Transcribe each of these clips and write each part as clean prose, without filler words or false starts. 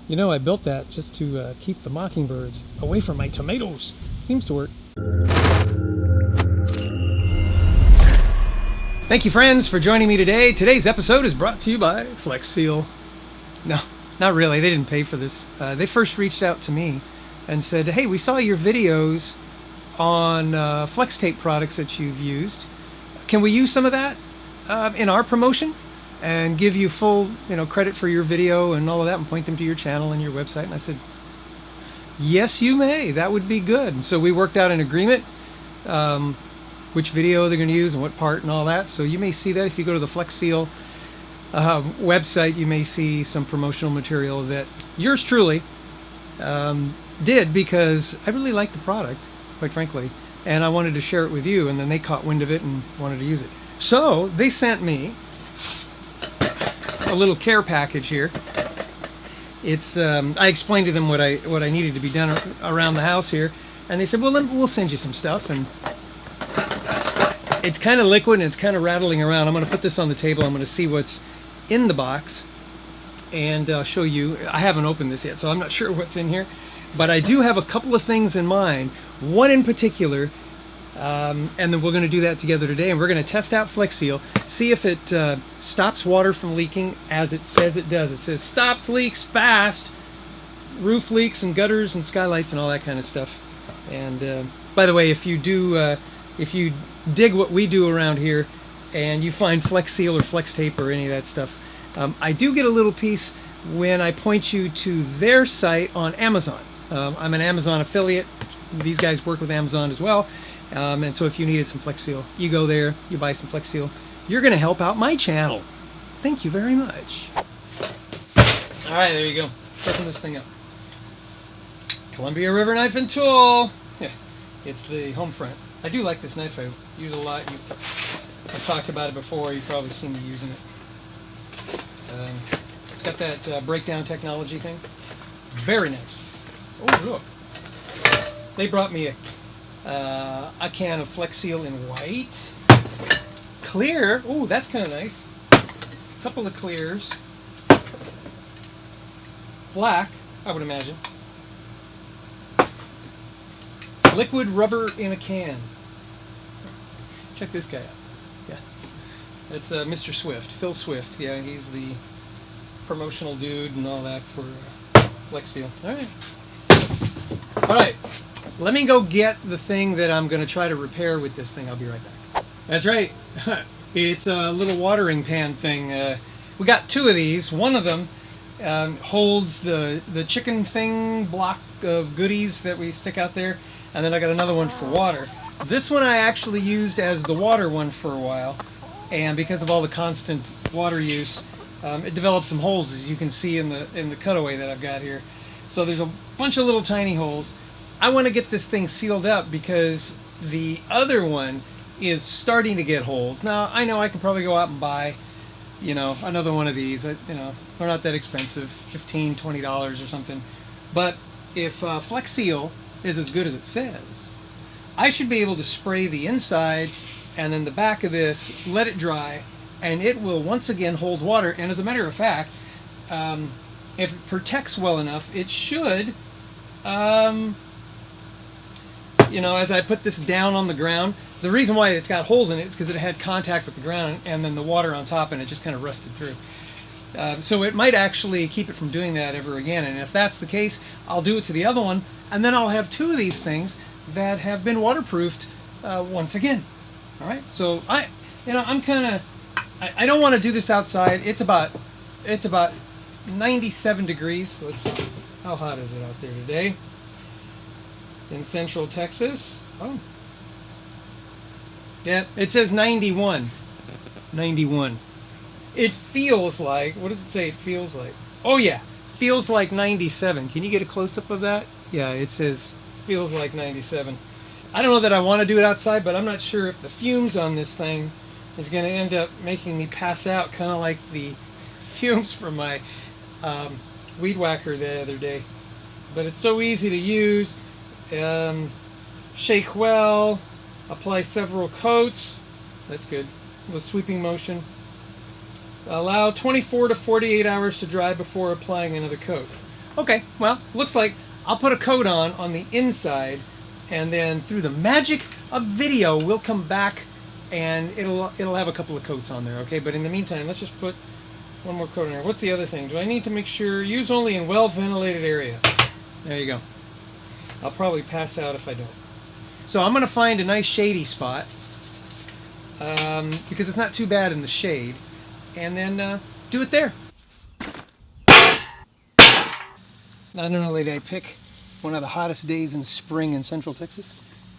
You know, I built that just to keep the mockingbirds away from my tomatoes. Seems to work. Thank you, friends, for joining me today. Today's episode is brought to you by FlexSeal. No, not really. They didn't pay for this. They first reached out to me and said, hey, we saw your videos on flex tape products that you've used. Can we use some of that in our promotion and give you full, credit for your video and all of that, and point them to your channel and your website? And I said, yes, you may. That would be good. And so we worked out an agreement, which video they're going to use and what part and all that. So you may see that if you go to the FlexSeal website. You may see some promotional material that yours truly did, because I really liked the product, quite frankly, and I wanted to share it with you, and then they caught wind of it and wanted to use it. So they sent me a little care package here. It's I explained to them what I needed to be done around the house here, and they said, well, we'll send you some stuff. And it's kind of liquid and it's kind of rattling around. I'm going to put this on the table. I'm going to see what's in the box and show you. I haven't opened this yet, so I'm not sure what's in here, but I do have a couple of things in mind, one in particular, and then we're going to do that together today, and we're going to test out FlexSeal, see if it stops water from leaking as it says it does. It says stops leaks fast, roof leaks and gutters and skylights and all that kind of stuff. And by the way, if you dig what we do around here and you find FlexSeal or Flex Tape or any of that stuff, I do get a little piece when I point you to their site on Amazon. I'm an Amazon affiliate. These guys work with Amazon as well. And so if you needed some FlexSeal, you go there, you buy some FlexSeal. You're going to help out my channel. Thank you very much. All right, there you go. Open this thing up. Columbia River Knife and Tool. Yeah, it's the home front. I do like this knife. I use it a lot. I've talked about it before. You've probably seen me using it. It's got that breakdown technology thing. Very nice. Oh, look. They brought me a can of FlexSeal in white. Clear. Oh, that's kind of nice. A couple of clears. Black, I would imagine. Liquid rubber in a can. Check this guy out. Yeah, that's Mr. Swift, Phil Swift. Yeah, he's the promotional dude and all that for FlexSeal. All right. Let me go get the thing that I'm going to try to repair with this thing. I'll be right back. That's right. It's a little watering pan thing. We got two of these. One of them holds the chicken thing block of goodies that we stick out there. And then I got another one for water. This one I actually used as the water one for a while. And because of all the constant water use, it developed some holes, as you can see in the cutaway that I've got here. So there's a bunch of little tiny holes. I want to get this thing sealed up because the other one is starting to get holes. Now, I know I can probably go out and buy, another one of these. They're not that expensive, $15, $20 or something. But if FlexSeal is as good as it says, I should be able to spray the inside and then the back of this, let it dry, and it will once again hold water. And as a matter of fact, if it protects well enough, it should, as I put this down on the ground, the reason why it's got holes in it is because it had contact with the ground and then the water on top, and it just kind of rusted through. So it might actually keep it from doing that ever again. And if that's the case, I'll do it to the other one, and then I'll have two of these things that have been waterproofed once again. All right. So I'm kind of, I don't want to do this outside. It's about 97 degrees. Let's see, how hot is it out there today in Central Texas? Oh, yeah, it says 91. 91. It feels like, what does it say it feels like? Oh yeah, feels like 97. Can you get a close-up of that? Yeah, it says feels like 97. I don't know that I want to do it outside, but I'm not sure if the fumes on this thing is going to end up making me pass out, kind of like the fumes from my weed whacker the other day. But it's so easy to use. Shake well, apply several coats. That's good. With sweeping motion. Allow 24 to 48 hours to dry before applying another coat. Okay, well, looks like I'll put a coat on the inside, and then through the magic of video, we'll come back and it'll have a couple of coats on there, okay? But in the meantime, let's just put one more coat on there. What's the other thing? Do I need to make sure, use only in well-ventilated area? There you go. I'll probably pass out if I don't. So I'm gonna find a nice shady spot, because it's not too bad in the shade, and then do it there. Not only did I pick one of the hottest days in spring in Central Texas,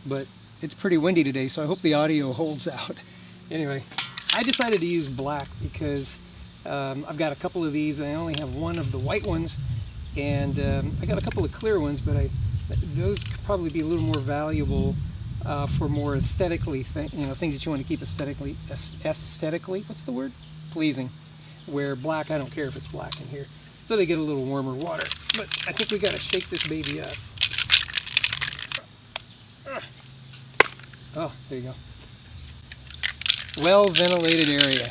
but it's pretty windy today, so I hope the audio holds out. Anyway, I decided to use black because I've got a couple of these. I only have one of the white ones, and I got a couple of clear ones, but those could probably be a little more valuable for more aesthetically, things that you want to keep aesthetically, what's the word? Pleasing. Where black, I don't care if it's black in here. So they get a little warmer water. But I think we gotta shake this baby up. Oh, there you go. Well ventilated area.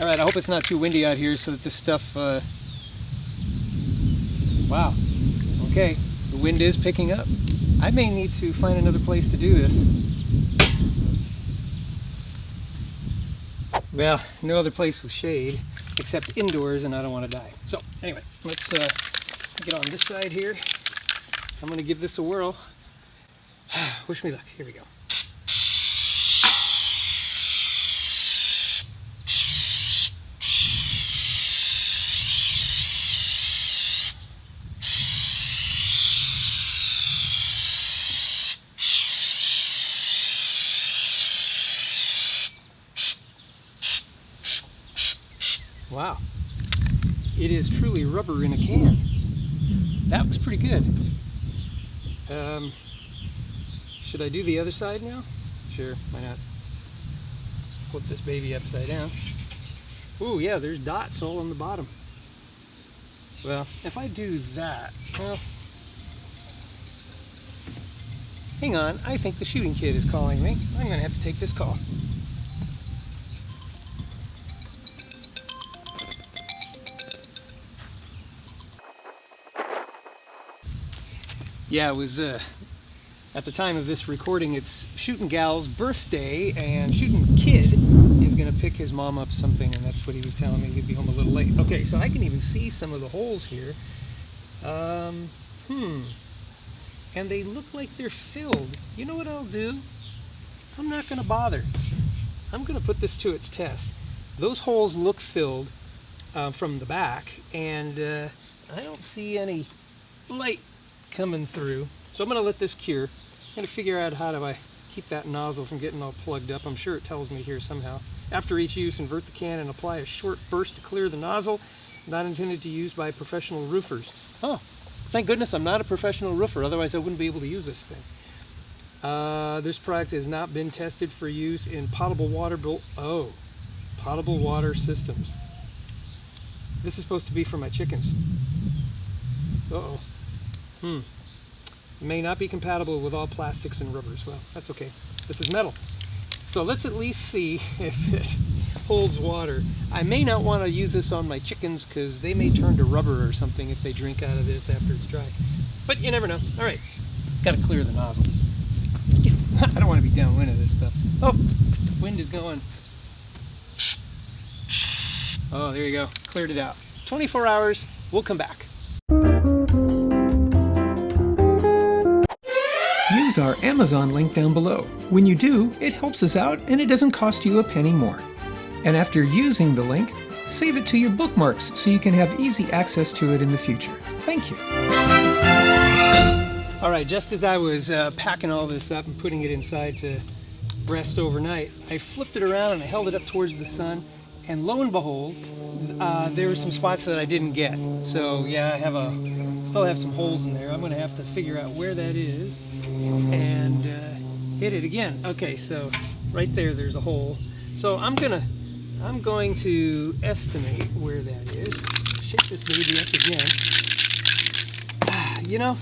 All right, I hope it's not too windy out here so that this stuff, wow, okay, the wind is picking up. I may need to find another place to do this. Well, no other place with shade except indoors, and I don't want to die. So anyway, let's get on this side here. I'm going to give this a whirl. Wish me luck. Here we go. Wow, it is truly rubber in a can. That looks pretty good. Should I do the other side now? Sure, why not? Let's flip this baby upside down. Ooh, yeah, there's dots all on the bottom. Well, if I do that, well, hang on, I think the shooting kid is calling me. I'm gonna have to take this call. Yeah, it was, at the time of this recording, it's Shootin' Gal's birthday, and Shootin' Kid is going to pick his mom up something, and that's what he was telling me. He'd be home a little late. Okay, so I can even see some of the holes here. And they look like they're filled. You know what I'll do? I'm not going to bother. I'm going to put this to its test. Those holes look filled from the back, and I don't see any light coming through, so I'm going to let this cure. I'm going to figure out how do I keep that nozzle from getting all plugged up. I'm sure it tells me here somehow. After each use, invert the can and apply a short burst to clear the nozzle. Not intended to use by professional roofers. Oh, thank goodness I'm not a professional roofer, otherwise I wouldn't be able to use this thing. This product has not been tested for use in potable water systems. This is supposed to be for my chickens. Uh-oh. May not be compatible with all plastics and rubbers. Well, that's okay. This is metal. So let's at least see if it holds water. I may not want to use this on my chickens because they may turn to rubber or something if they drink out of this after it's dry. But you never know. All right. Got to clear the nozzle. Let's get, I don't want to be downwind of this stuff. Oh, wind is going. Oh, there you go. Cleared it out. 24 hours. We'll come back. Use our Amazon link down below. When you do, it helps us out and it doesn't cost you a penny more. And after using the link, save it to your bookmarks so you can have easy access to it in the future. Thank you. All right, just as I was packing all this up and putting it inside to rest overnight, I flipped it around and I held it up towards the sun, and lo and behold, there were some spots that I didn't get. So yeah, I still have some holes in there. I'm gonna have to figure out where that is and hit it again. Okay, so right there's a hole. So I'm going to estimate where that is. Shake this baby up again. You know,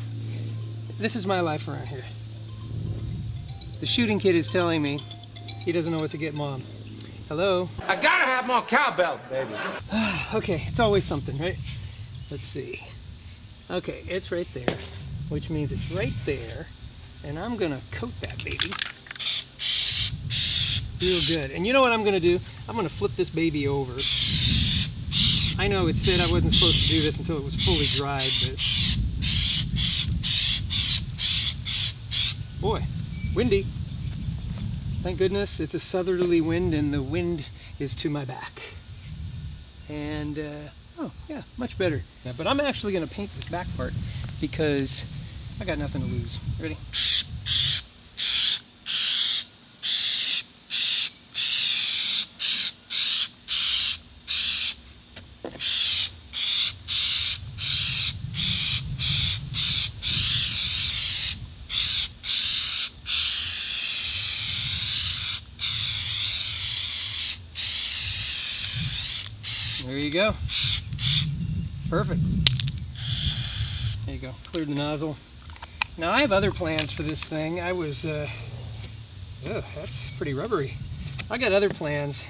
this is my life around here. The shooting kid is telling me he doesn't know what to get mom. Hello? I gotta have more cowbell, baby. Okay, it's always something, right? Let's see. Okay, it's right there, which means it's right there. And I'm gonna coat that baby real good. And you know what I'm gonna do? I'm gonna flip this baby over. I know it said I wasn't supposed to do this until it was fully dried, but boy, windy. Thank goodness it's a southerly wind and the wind is to my back. And oh yeah, much better. Yeah, but I'm actually gonna paint this back part because I got nothing to lose. Ready? There you go. Perfect. There you go. Cleared the nozzle. Now I have other plans for this thing. I was, that's pretty rubbery. I got other plans.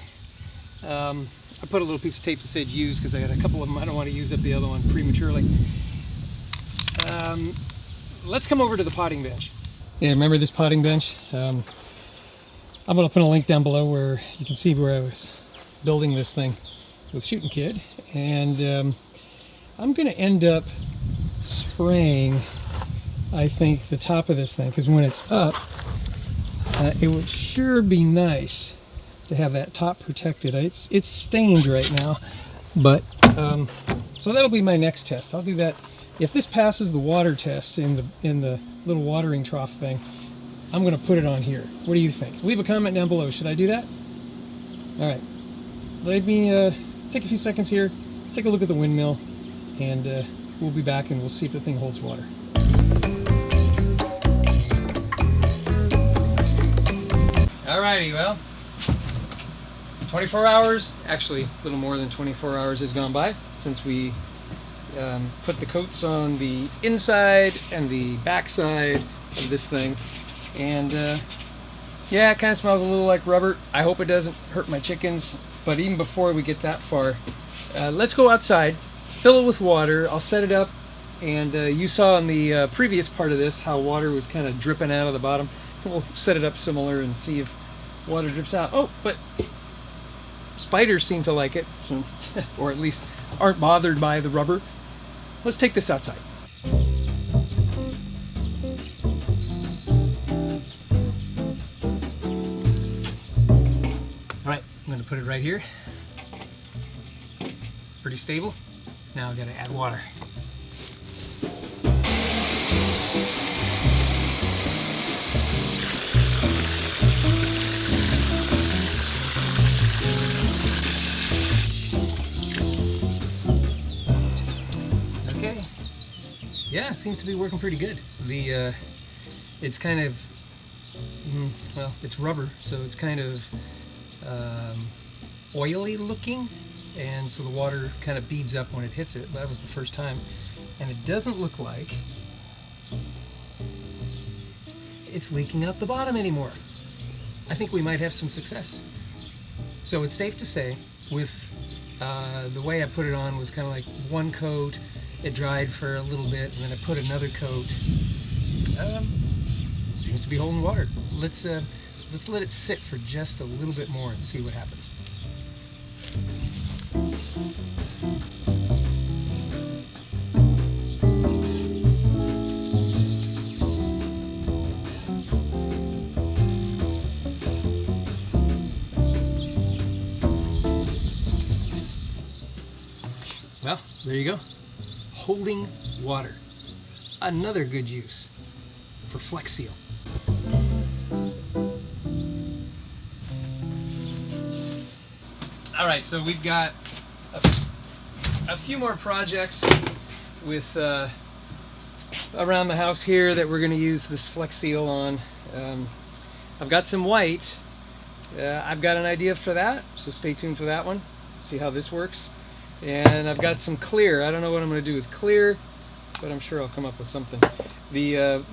I put a little piece of tape that said use because I got a couple of them. I don't want to use up the other one prematurely. Let's come over to the potting bench. Yeah, remember this potting bench? I'm going to put a link down below where you can see where I was building this thing with Shooting Kid, and I'm going to end up spraying, I think, the top of this thing, because when it's up, it would sure be nice to have that top protected. It's stained right now, but so that'll be my next test. I'll do that. If this passes the water test in the little watering trough thing, I'm going to put it on here. What do you think? Leave a comment down below. Should I do that? All right. Let me take a few seconds here, take a look at the windmill, and we'll be back and we'll see if the thing holds water. Alrighty, well, 24 hours, actually a little more than 24 hours has gone by since we put the coats on the inside and the back side of this thing. And yeah, it kind of smells a little like rubber. I hope it doesn't hurt my chickens. But even before we get that far, let's go outside, fill it with water. I'll set it up, and you saw in the previous part of this how water was kind of dripping out of the bottom. We'll set it up similar and see if water drips out. Oh, but spiders seem to like it, so, or at least aren't bothered by the rubber. Let's take this outside. I'm going to put it right here. Pretty stable. Now I've got to add water. Okay. Yeah, it seems to be working pretty good. It's kind of, well, it's rubber, so it's kind of oily looking, and so the water kind of beads up when it hits it. That was the first time, and it doesn't look like it's leaking out the bottom anymore. I think we might have some success. So it's safe to say, with the way I put it on was kind of like one coat, it dried for a little bit, and then I put another coat. Seems to be holding water. Let's let it sit for just a little bit more and see what happens. Well, there you go. Holding water. Another good use for FlexSeal. All right, so we've got a few more projects with around the house here that we're going to use this FlexSeal on. I've got some white. I've got an idea for that, so stay tuned for that one. See how this works. And I've got some clear. I don't know what I'm going to do with clear, but I'm sure I'll come up with something. The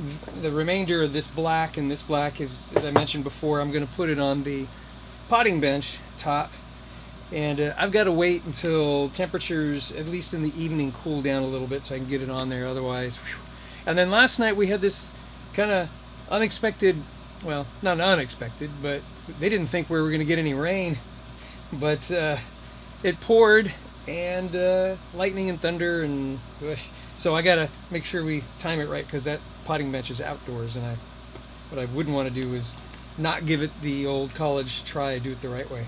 remainder of this black and this black is, as I mentioned before, I'm going to put it on the potting bench top. And I've got to wait until temperatures, at least in the evening, cool down a little bit so I can get it on there. Otherwise, whew. And then last night we had this kind of unexpected, well, not unexpected, but they didn't think we were going to get any rain. But it poured, and lightning and thunder, and so I got to make sure we time it right, because that potting bench is outdoors, and what I wouldn't want to do is not give it the old college try, do it the right way.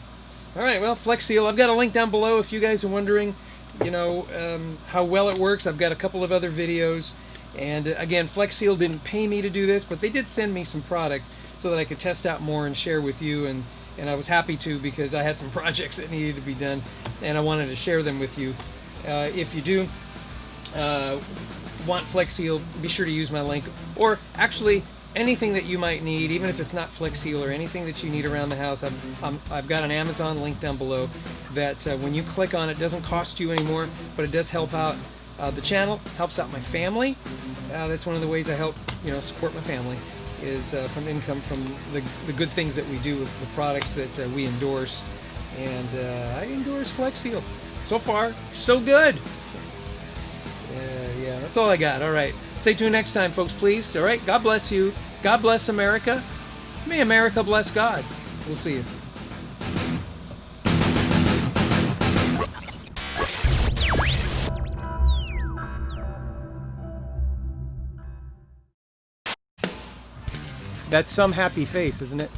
All right, well, FlexSeal, I've got a link down below if you guys are wondering, how well it works. I've got a couple of other videos. And again, FlexSeal didn't pay me to do this, but they did send me some product so that I could test out more and share with you. And I was happy to, because I had some projects that needed to be done, and I wanted to share them with you. If you do want FlexSeal, be sure to use my link. Or actually, anything that you might need, even if it's not FlexSeal, or anything that you need around the house, I've got an Amazon link down below that when you click on it, doesn't cost you anymore, but it does help out the channel, helps out my family. That's one of the ways I help support my family, is from income from the good things that we do with the products that we endorse. And I endorse FlexSeal. So far, so good. Yeah, that's all I got. All right. Stay tuned next time, folks, please. All right. God bless you. God bless America. May America bless God. We'll see you. That's some happy face, isn't it?